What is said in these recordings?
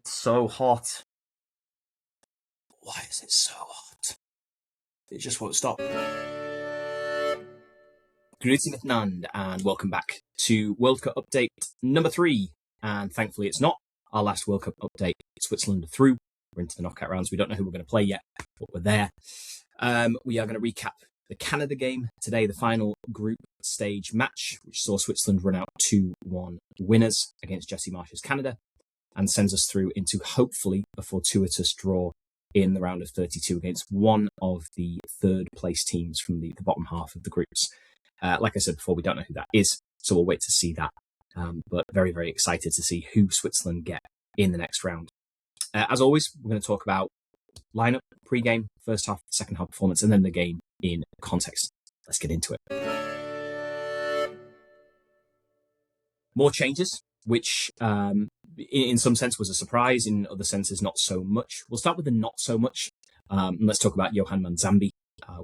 So hot. Why is it so hot? It just won't stop. Grüezi miteinander, and welcome back to World Cup update number 3. And thankfully it's not our last World Cup update. Switzerland are through. We're into the knockout rounds. We don't know who we're going to play yet, but we're there. We are going to recap the Canada game today, the final group stage match, which saw Switzerland run out 2-1 winners against Jesse Marsh's Canada, and sends us through into hopefully a fortuitous draw in the round of 32 against one of the third place teams from the bottom half of the groups. Like I said before, we don't know who that is, so we'll wait to see that. But very, very excited to see who Switzerland get in the next round. As always, we're going to talk about lineup, pre-game, first half, second half performance, and then the game in context. Let's get into it. More changes, which in some sense was a surprise, in other senses not so much. We'll start with the not so much. Let's talk about Yohan Manzambi.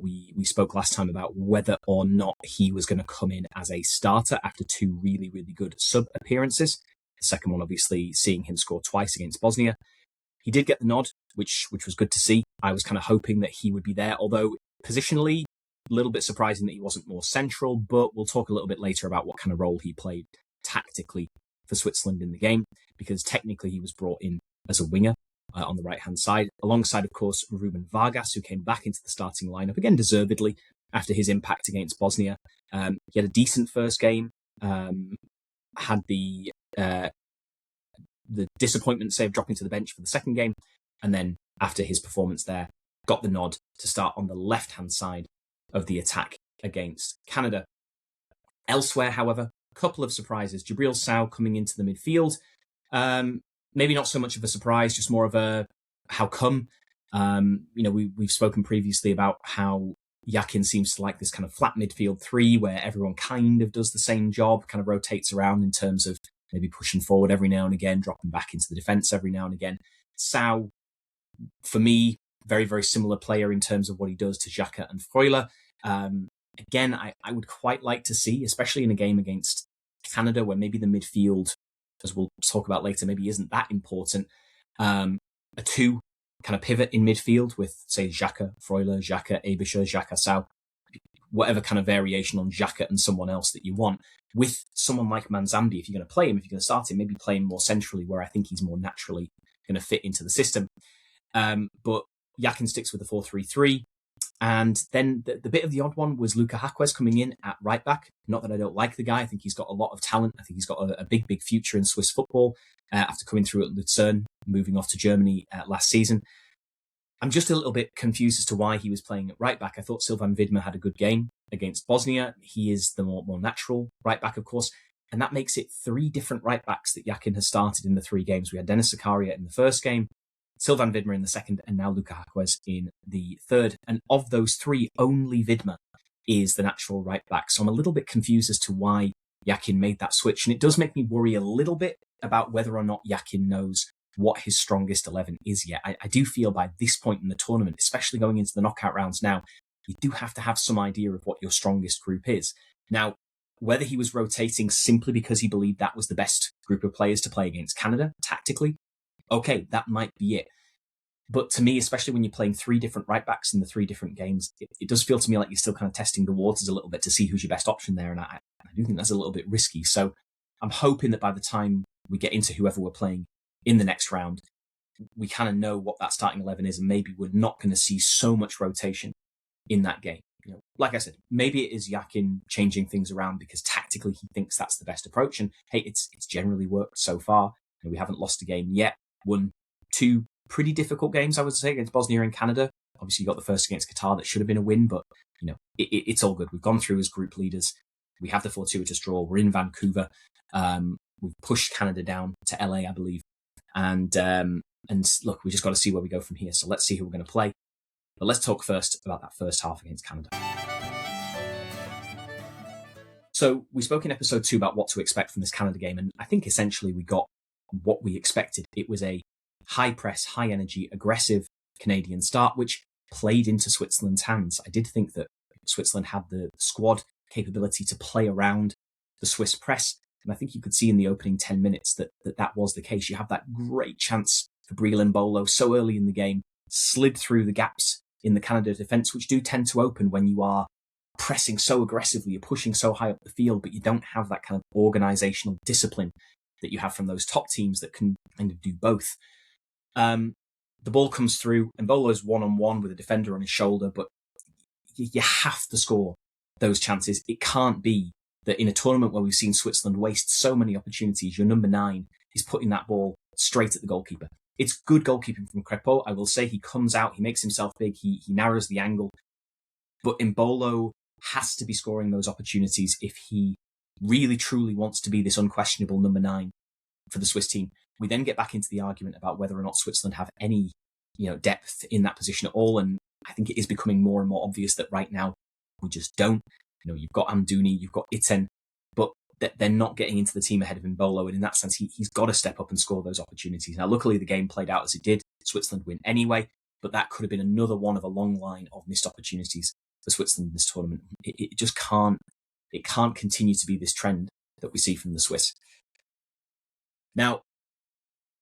We spoke last time about whether or not he was going to come in as a starter after two really, really good sub appearances. The second one, obviously, seeing him score twice against Bosnia. He did get the nod, which was good to see. I was kind of hoping that he would be there, although positionally, a little bit surprising that he wasn't more central, but we'll talk a little bit later about what kind of role he played tactically for Switzerland in the game, because technically he was brought in as a winger on the right-hand side, alongside, of course, Ruben Vargas, who came back into the starting lineup, again, deservedly, after his impact against Bosnia. He had a decent first game, had the disappointment, say, of dropping to the bench for the second game, and then after his performance there, got the nod to start on the left-hand side of the attack against Canada. Elsewhere, however, a couple of surprises. Djibril Sow coming into the midfield. Maybe not so much of a surprise, just more of a how come. We've spoken previously about how Yakin seems to like this kind of flat midfield three where everyone kind of does the same job, kind of rotates around in terms of maybe pushing forward every now and again, dropping back into the defence every now and again. Sow, for me, very, very similar player in terms of what he does to Xhaka and Freuler. Again, I would quite like to see, especially in a game against Canada, where maybe the midfield, as we'll talk about later, maybe isn't that important. A two kind of pivot in midfield with, say, Xhaka, Freuler, Xhaka, Aebischer, Xhaka, Sow, whatever kind of variation on Xhaka and someone else that you want. With someone like Manzambi, if you're going to play him, if you're going to start him, maybe play him more centrally where I think he's more naturally going to fit into the system. But Yakin sticks with the 4-3-3. And then the bit of the odd one was Luca Jaquez coming in at right back. Not that I don't like the guy. I think he's got a lot of talent. I think he's got a big, big future in Swiss football after coming through at Lucerne, moving off to Germany last season. I'm just a little bit confused as to why he was playing at right back. I thought Sylvain Widmer had a good game against Bosnia. He is the more natural right back, of course. And that makes it three different right backs that Yakin has started in the three games. We had Denis Zakaria in the first game, Sylvain Widmer in the second, and now Luca Jaquez in the third. And of those three, only Widmer is the natural right back. So I'm a little bit confused as to why Yakin made that switch. And it does make me worry a little bit about whether or not Yakin knows what his strongest 11 is yet. I do feel by this point in the tournament, especially going into the knockout rounds now, you do have to have some idea of what your strongest group is. Now, whether he was rotating simply because he believed that was the best group of players to play against Canada, tactically, okay, that might be it. But to me, especially when you're playing three different right backs in the three different games, it does feel to me like you're still kind of testing the waters a little bit to see who's your best option there. And I do think that's a little bit risky. So I'm hoping that by the time we get into whoever we're playing in the next round, we kind of know what that starting 11 is, and maybe we're not going to see so much rotation in that game. Like I said, maybe it is Yakin changing things around because tactically he thinks that's the best approach. And hey, it's generally worked so far. We haven't lost a game yet. Won two pretty difficult games, I would say, against Bosnia and Canada. Obviously, you got the first against Qatar that should have been a win, but it's all good. We've gone through as group leaders. We have the fortuitous draw. We're in Vancouver. We've pushed Canada down to LA, I believe. And look, we just got to see where we go from here. So let's see who we're going to play. But let's talk first about that first half against Canada. So we spoke in episode 2 about what to expect from this Canada game, and I think essentially we got what we expected. It was a high press, high energy, aggressive Canadian start, which played into Switzerland's hands. I did think that Switzerland had the squad capability to play around the Swiss press. And I think you could see in the opening 10 minutes that was the case. You have that great chance for Breel Embolo so early in the game, slid through the gaps in the Canada defence, which do tend to open when you are pressing so aggressively, you're pushing so high up the field, but you don't have that kind of organisational discipline that you have from those top teams that can kind of do both. The ball comes through, Embolo's one-on-one with a defender on his shoulder, but you have to score those chances. It can't be that in a tournament where we've seen Switzerland waste so many opportunities, your number 9 is putting that ball straight at the goalkeeper. It's good goalkeeping from Crépeau. I will say he comes out, he makes himself big, he narrows the angle. But Embolo has to be scoring those opportunities if he really truly wants to be this unquestionable number 9 for the Swiss team. We then get back into the argument about whether or not Switzerland have any, depth in that position at all. And I think it is becoming more and more obvious that right now we just don't. You've got Amdouni, you've got Itten, but they're not getting into the team ahead of Embolo. And in that sense, he's got to step up and score those opportunities. Now, luckily, the game played out as it did. Switzerland win anyway, but that could have been another one of a long line of missed opportunities for Switzerland in this tournament. It just can't continue to be this trend that we see from the Swiss. Now,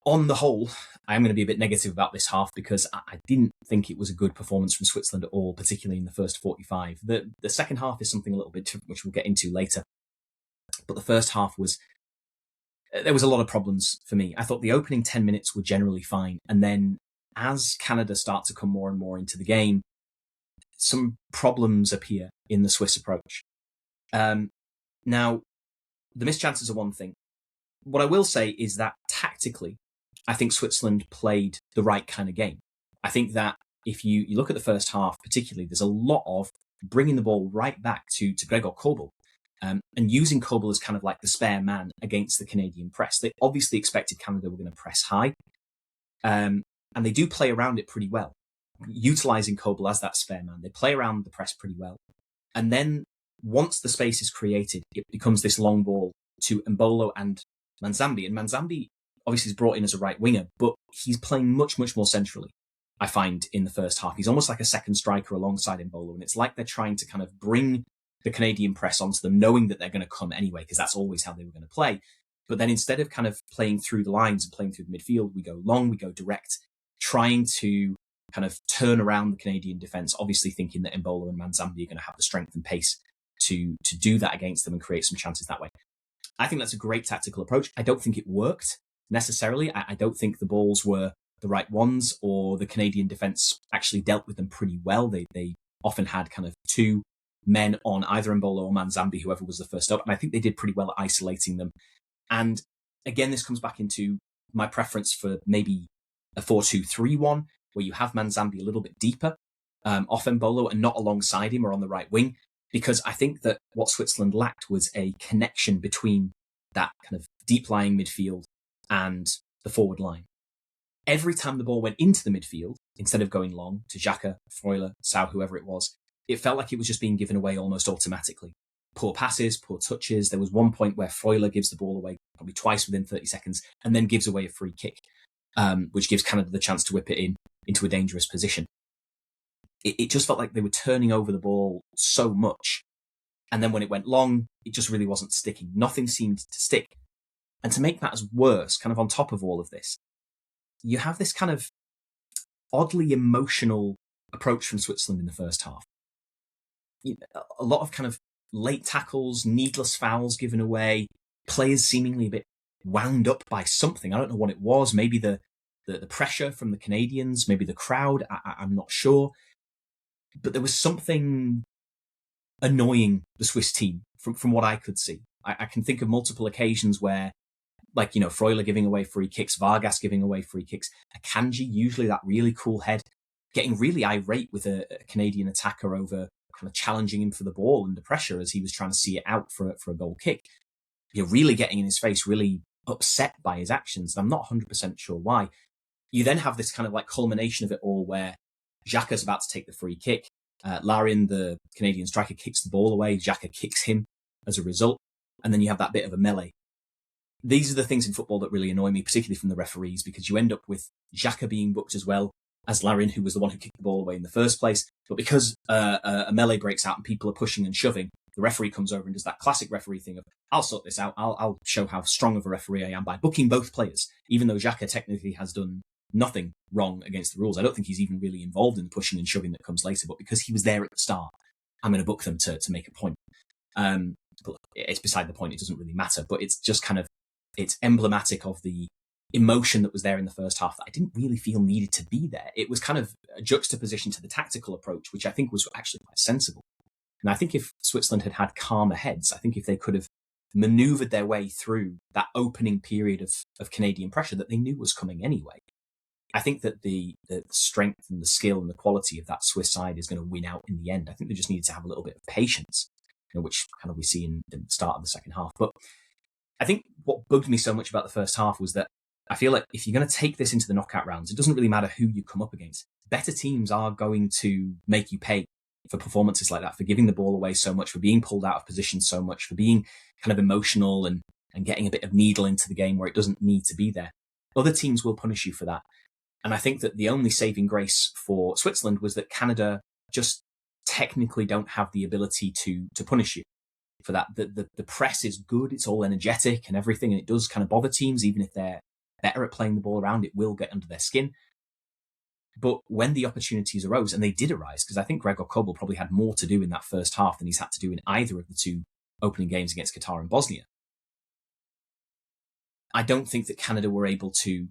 on the whole, I'm going to be a bit negative about this half because I didn't think it was a good performance from Switzerland at all, particularly in the first 45. The second half is something a little bit different, which we'll get into later. But the first half there was a lot of problems for me. I thought the opening 10 minutes were generally fine. And then as Canada start to come more and more into the game, some problems appear in the Swiss approach. Now, the missed chances are one thing. What I will say is that tactically, I think Switzerland played the right kind of game. I think that if you look at the first half particularly, there's a lot of bringing the ball right back to Gregor Kobel and using Kobel as kind of like the spare man against the Canadian press. They obviously expected Canada were going to press high, and they do play around it pretty well. Utilising Kobel as that spare man, they play around the press pretty well. And then once the space is created, it becomes this long ball to Embolo and Manzambi. And Manzambi obviously is brought in as a right winger, but he's playing much, much more centrally, I find, in the first half. He's almost like a second striker alongside Embolo. And it's like they're trying to kind of bring the Canadian press onto them, knowing that they're going to come anyway, because that's always how they were going to play. But then instead of kind of playing through the lines and playing through the midfield, we go long, we go direct, trying to kind of turn around the Canadian defence, obviously thinking that Embolo and Manzambi are going to have the strength and pace to do that against them and create some chances that way. I think that's a great tactical approach. I don't think it worked necessarily. I don't think the balls were the right ones, or the Canadian defence actually dealt with them pretty well. They often had kind of 2 men on either Embolo or Manzambi, whoever was the first up, and I think they did pretty well at isolating them. And again, this comes back into my preference for maybe a 4-2-3-1, where you have Manzambi a little bit deeper off Embolo and not alongside him or on the right wing, because I think that what Switzerland lacked was a connection between that kind of deep-lying midfield and the forward line. Every time the ball went into the midfield, instead of going long to Xhaka, Freuler, Sau, whoever it was, it felt like it was just being given away almost automatically. Poor passes, poor touches. There was one point where Freuler gives the ball away probably twice within 30 seconds and then gives away a free kick, which gives Canada the chance to whip it into a dangerous position. It just felt like they were turning over the ball so much. And then when it went long, it just really wasn't sticking. Nothing seemed to stick. And to make matters worse, kind of on top of all of this, you have this kind of oddly emotional approach from Switzerland in the first half. A lot of kind of late tackles, needless fouls given away, players seemingly a bit wound up by something. I don't know what it was. Maybe the pressure from the Canadians, maybe the crowd. I'm not sure. But there was something annoying the Swiss team from what I could see. I can think of multiple occasions where, like, Freuler giving away free kicks, Vargas giving away free kicks, Akanji, usually that really cool head, getting really irate with a Canadian attacker over kind of challenging him for the ball under pressure as he was trying to see it out for a goal kick. You're really getting in his face, really upset by his actions. And I'm not 100% sure why. You then have this kind of like culmination of it all where Xhaka's about to take the free kick. Larin, the Canadian striker, kicks the ball away. Xhaka kicks him as a result. And then you have that bit of a melee. These are the things in football that really annoy me, particularly from the referees, because you end up with Xhaka being booked as well as Larin, who was the one who kicked the ball away in the first place. But because a melee breaks out and people are pushing and shoving, the referee comes over and does that classic referee thing of, I'll sort this out. I'll show how strong of a referee I am by booking both players, even though Xhaka technically has done nothing wrong against the rules. I don't think he's even really involved in the pushing and shoving that comes later, but because he was there at the start, I'm going to book them to make a point. But it's beside the point. It doesn't really matter, but it's just kind of, it's emblematic of the emotion that was there in the first half that I didn't really feel needed to be there. It was kind of a juxtaposition to the tactical approach, which I think was actually quite sensible. And I think if Switzerland had had calmer heads, I think if they could have maneuvered their way through that opening period of Canadian pressure that they knew was coming anyway, I think that the strength and the skill and the quality of that Swiss side is going to win out in the end. I think they just needed to have a little bit of patience, which kind of we see in the start of the second half. But I think what bugged me so much about the first half was that I feel like if you're going to take this into the knockout rounds, it doesn't really matter who you come up against. Better teams are going to make you pay for performances like that, for giving the ball away so much, for being pulled out of position so much, for being kind of emotional and getting a bit of needle into the game where it doesn't need to be there. Other teams will punish you for that. And I think that the only saving grace for Switzerland was that Canada just technically don't have the ability to punish you for that. The press is good. It's all energetic and everything. And it does kind of bother teams, even if they're better at playing the ball around, it will get under their skin. But when the opportunities arose, and they did arise, because I think Gregor Kobel probably had more to do in that first half than he's had to do in either of the two opening games against Qatar and Bosnia, I don't think that Canada were able to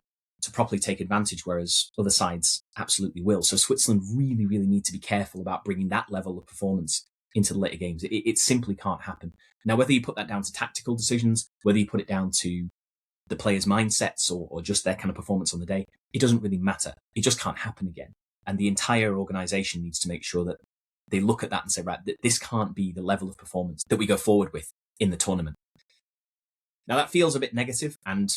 properly take advantage, whereas other sides absolutely will. So Switzerland really, really need to be careful about bringing that level of performance into the later games. It simply can't happen. Now, whether you put that down to tactical decisions, whether you put it down to the players' mindsets or just their kind of performance on the day, it doesn't really matter. It just can't happen again. And the entire organisation needs to make sure that they look at that and say, right, this can't be the level of performance that we go forward with in the tournament. Now, that feels a bit negative, and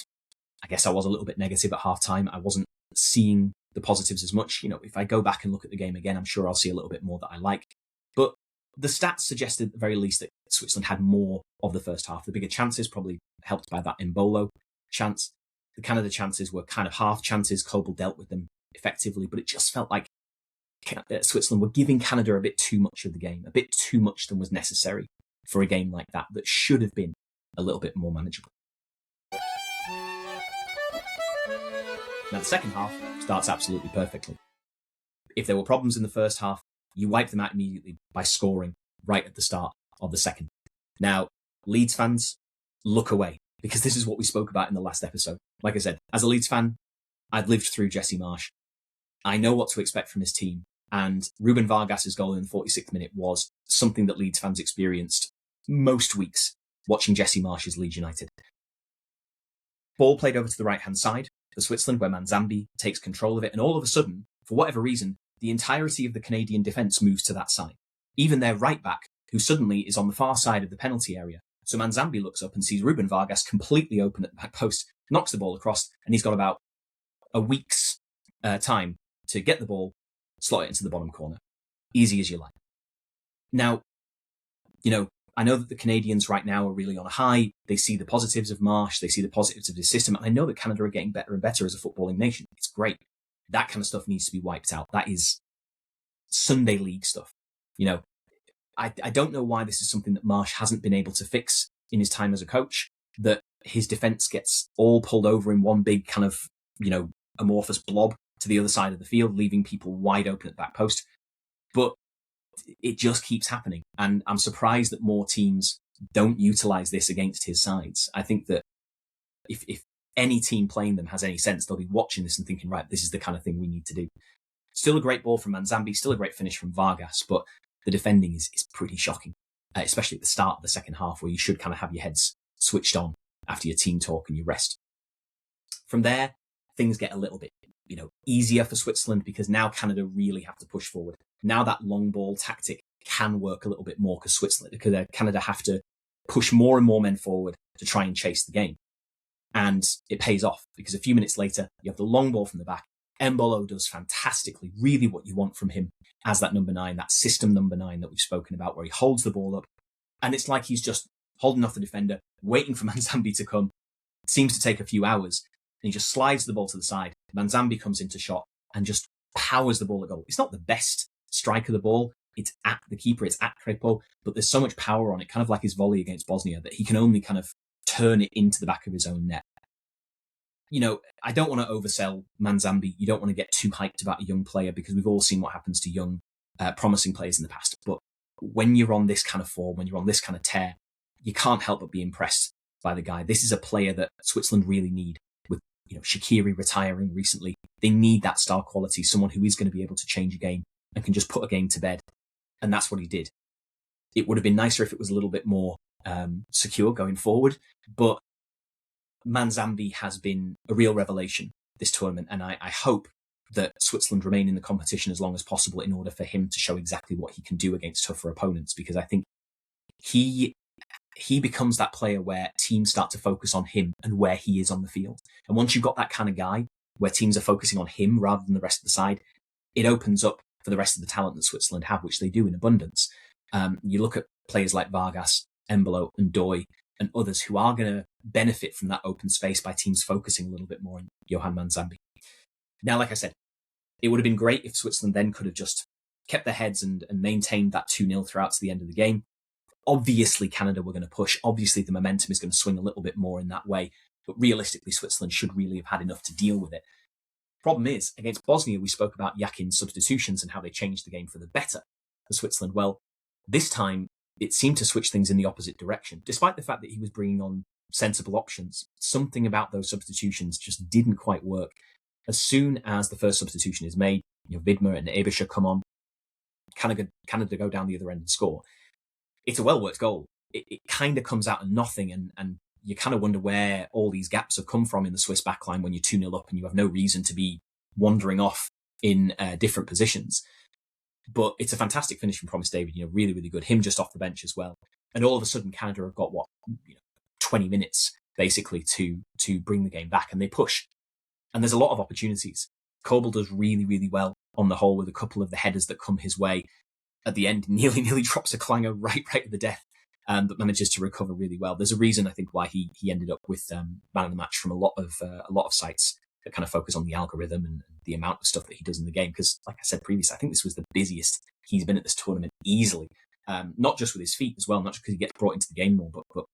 I guess I was a little bit negative at half-time. I wasn't seeing the positives as much. If I go back and look at the game again, I'm sure I'll see a little bit more that I like. But the stats suggested at the very least that Switzerland had more of the first half. The bigger chances, probably helped by that Embolo chance. The Canada chances were kind of half chances. Kobel dealt with them effectively, but it just felt like Switzerland were giving Canada a bit too much of the game, a bit too much than was necessary for a game like that should have been a little bit more manageable. Now, the second half starts absolutely perfectly. If there were problems in the first half, you wipe them out immediately by scoring right at the start of the second. Now, Leeds fans, look away, because this is what we spoke about in the last episode. Like I said, as a Leeds fan, I've lived through Jesse Marsch. I know what to expect from his team. And Ruben Vargas's goal in the 46th minute was something that Leeds fans experienced most weeks watching Jesse Marsch's Leeds United. Ball played over to the right-hand side for Switzerland, where Manzambi takes control of it. And all of a sudden, for whatever reason, the entirety of the Canadian defence moves to that side. Even their right-back, who suddenly is on the far side of the penalty area. So Manzambi looks up and sees Ruben Vargas completely open at the back post, knocks the ball across, and he's got about a week's time to get the ball, slot it into the bottom corner. Easy as you like. Now, I know that the Canadians right now are really on a high. They see the positives of Marsch. They see the positives of his system. And I know that Canada are getting better and better as a footballing nation. It's great. That kind of stuff needs to be wiped out. That is Sunday league stuff. I don't know why this is something that Marsch hasn't been able to fix in his time as a coach, that his defence gets all pulled over in one big kind of, amorphous blob to the other side of the field, leaving people wide open at the back post. But it just keeps happening. And I'm surprised that more teams don't utilise this against his sides. I think that if any team playing them has any sense, they'll be watching this and thinking, right, this is the kind of thing we need to do. Still a great ball from Manzambi, still a great finish from Vargas, but the defending is pretty shocking, especially at the start of the second half, where you should kind of have your heads switched on after your team talk and your rest. From there, things get a little bit, easier for Switzerland, because now Canada really have to push forward. Now that long ball tactic can work a little bit more, because Canada have to push more and more men forward to try and chase the game. And it pays off, because a few minutes later, you have the long ball from the back. Embolo does fantastically, really what you want from him as that number 9, that system number 9 that we've spoken about, where he holds the ball up. And it's like he's just holding off the defender, waiting for Manzambi to come. It seems to take a few hours. And he just slides the ball to the side. Manzambi comes into shot and just powers the ball at goal. It's not the best strike of the ball. It's at the keeper, it's at Crepo, but there's so much power on it, kind of like his volley against Bosnia, that he can only kind of turn it into the back of his own net. I don't want to oversell Manzambi. You don't want to get too hyped about a young player because we've all seen what happens to young, promising players in the past. But when you're on this kind of form, when you're on this kind of tear, you can't help but be impressed by the guy. This is a player that Switzerland really need. With Shaqiri retiring recently, they need that star quality, someone who is going to be able to change a game and can just put a game to bed. And that's what he did. It would have been nicer if it was a little bit more secure going forward, but Manzambi has been a real revelation this tournament, and I hope that Switzerland remain in the competition as long as possible in order for him to show exactly what he can do against tougher opponents, because I think he becomes that player where teams start to focus on him and where he is on the field. And once you've got that kind of guy where teams are focusing on him rather than the rest of the side, it opens up for the rest of the talent that Switzerland have, which they do in abundance. You look at players like Vargas, Embolo and Doi and others who are going to benefit from that open space by teams focusing a little bit more on Johan Manzambi. Now, like I said, it would have been great if Switzerland then could have just kept their heads and maintained that 2-0 throughout to the end of the game. Obviously, Canada were going to push. Obviously, the momentum is going to swing a little bit more in that way. But realistically, Switzerland should really have had enough to deal with it. Problem is, against Bosnia, we spoke about Yakin's substitutions and how they changed the game for the better for Switzerland. Well, this time, it seemed to switch things in the opposite direction. Despite the fact that he was bringing on sensible options, something about those substitutions just didn't quite work. As soon as the first substitution is made, Widmer and Eberscher come on, Canada go down the other end and score. It's a well-worked goal. It kind of comes out of nothing, and you kind of wonder where all these gaps have come from in the Swiss backline when you're 2-0 up and you have no reason to be wandering off in different positions. But it's a fantastic finish from Promise David, really, really good. Him just off the bench as well. And all of a sudden, Canada have got 20 minutes basically to bring the game back, and they push. And there's a lot of opportunities. Kobel does really, really well on the whole with a couple of the headers that come his way. At the end, nearly drops a clanger right at the death, but manages to recover really well. There's a reason, I think, why he ended up with man of the match from a lot of sites that kind of focus on the algorithm and the amount of stuff that he does in the game. Because, like I said previously, I think this was the busiest he's been at this tournament easily. Not just with his feet as well, not just because he gets brought into the game more, but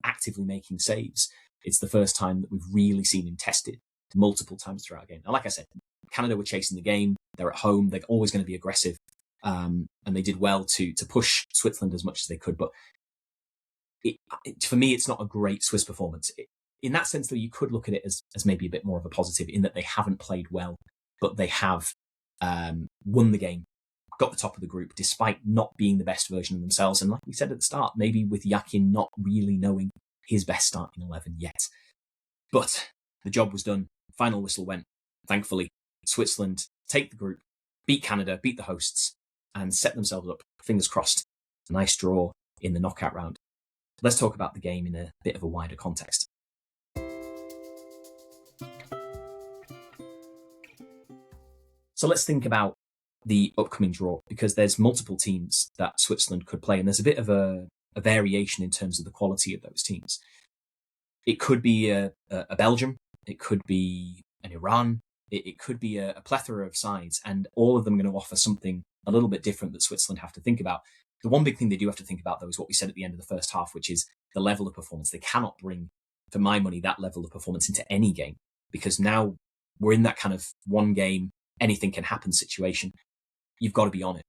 actively making saves. It's the first time that we've really seen him tested multiple times throughout a game. Now, like I said, Canada were chasing the game. They're at home. They're always going to be aggressive. And they did well to push Switzerland as much as they could. But for me, it's not a great Swiss performance. In that sense, though, you could look at it as maybe a bit more of a positive in that they haven't played well, but they have won the game, got the top of the group, despite not being the best version of themselves. And like we said at the start, maybe with Yakin not really knowing his best starting 11 yet. But the job was done. Final whistle went. Thankfully, Switzerland take the group, beat Canada, beat the hosts, and set themselves up, fingers crossed, a nice draw in the knockout round. Let's talk about the game in a bit of a wider context. So let's think about the upcoming draw, because there's multiple teams that Switzerland could play, and there's a bit of a variation in terms of the quality of those teams. It could be a Belgium, it could be an Iran, it could be a plethora of sides, and all of them are going to offer something a little bit different that Switzerland have to think about. The one big thing they do have to think about, though, is what we said at the end of the first half, which is the level of performance. They cannot bring, for my money, that level of performance into any game, because now we're in that kind of one game, anything can happen situation. You've got to be on it.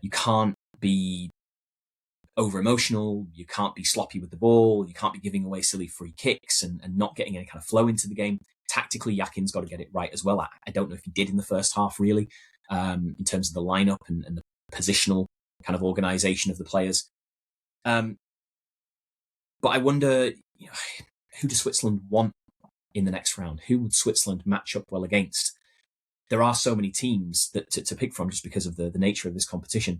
You can't be over emotional. You can't be sloppy with the ball. You can't be giving away silly free kicks and not getting any kind of flow into the game. Tactically, Yakin's got to get it right as well. I don't know if he did in the first half, really, in terms of the lineup and the positional kind of organisation of the players. But I wonder, who does Switzerland want in the next round? Who would Switzerland match up well against? There are so many teams that to pick from just because of the nature of this competition.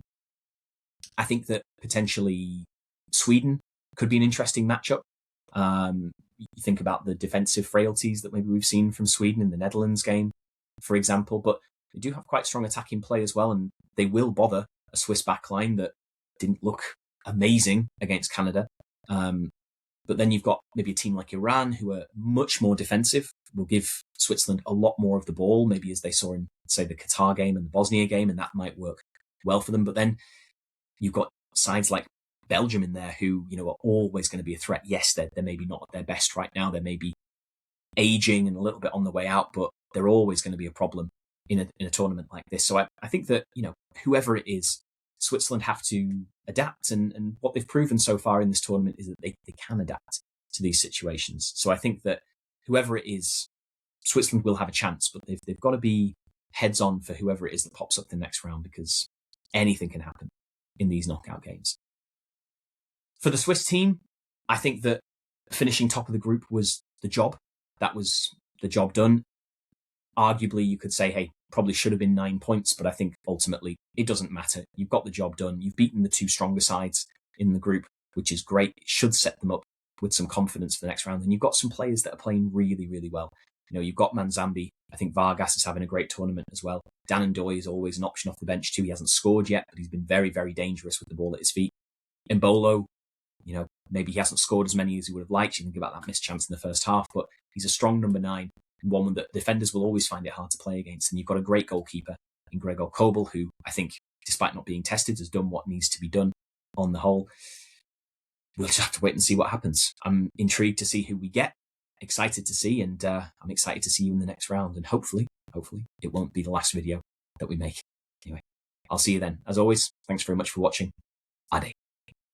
I think that potentially Sweden could be an interesting matchup. You think about the defensive frailties that maybe we've seen from Sweden in the Netherlands game, for example, but they do have quite strong attacking play as well, and they will bother a Swiss backline that didn't look amazing against Canada. But then you've got maybe a team like Iran, who are much more defensive, will give Switzerland a lot more of the ball, maybe as they saw in, say, the Qatar game and the Bosnia game, and that might work well for them. But then you've got sides like Belgium in there who, are always going to be a threat. Yes, they're maybe not at their best right now. They're maybe aging and a little bit on the way out, but they're always going to be a problem in a tournament like this. So I think that, whoever it is, Switzerland have to adapt. And what they've proven so far in this tournament is that they can adapt to these situations. So I think that whoever it is, Switzerland will have a chance, but they've got to be heads on for whoever it is that pops up the next round, because anything can happen in these knockout games. For the Swiss team, I think that finishing top of the group was the job. That was the job done. Arguably, you could say, hey, probably should have been 9 points, but I think ultimately it doesn't matter. You've got the job done. You've beaten the two stronger sides in the group, which is great. It should set them up with some confidence for the next round. And you've got some players that are playing really, really well. You've got Manzambi. I think Vargas is having a great tournament as well. Dan Ndoye is always an option off the bench too. He hasn't scored yet, but he's been very, very dangerous with the ball at his feet. Embolo, maybe he hasn't scored as many as he would have liked. You think about that missed chance in the first half, but he's a strong number 9, one that defenders will always find it hard to play against. And you've got a great goalkeeper in Gregor Kobel, who I think, despite not being tested, has done what needs to be done on the whole. We'll just have to wait and see what happens. I'm intrigued to see who we get, excited to see, and I'm excited to see you in the next round. And hopefully, it won't be the last video that we make. Anyway, I'll see you then. As always, thanks very much for watching.